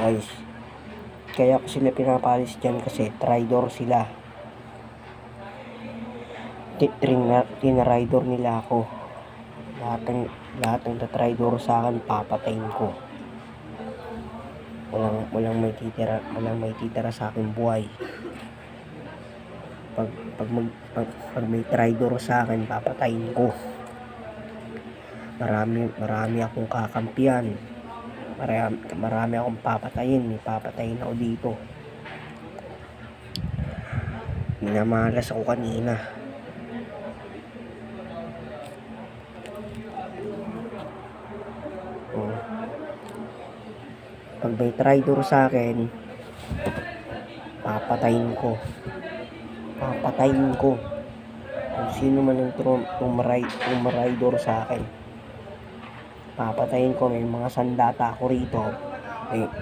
guys. Kaya ko sila pinapalis dyan kasi traidor sila. Tinraidor nila ako. Lahat ng traidor sa akin, papatayin ko. Walang may titira sa akin buhay. Pag may traidor sa akin, papatayin ko. Marami akong kakampiyan. Marami akong papatayin. May papatayin ako dito. Minamalas ako kanina. Pag may traidor sa akin, papatayin ko. Kung sino man ang tumraidor sa akin, papatayin ko. May mga sandata ako rito.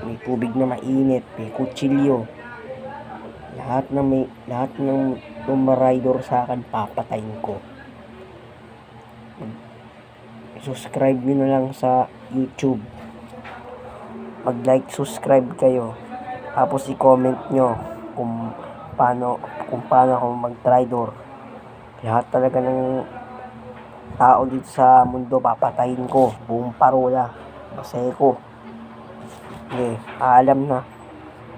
May tubig na mainit, may kutsilyo. Lahat ng tumraidor sa akin, papatayin ko. Subscribe nyo na lang sa YouTube. Mag-like, subscribe kayo. Tapos i-comment nyo kung paano ako mag-traidor. Lahat talaga ng tao dito sa mundo, papatayin ko. Buong parola. Masaya ko. Okay, paalam na.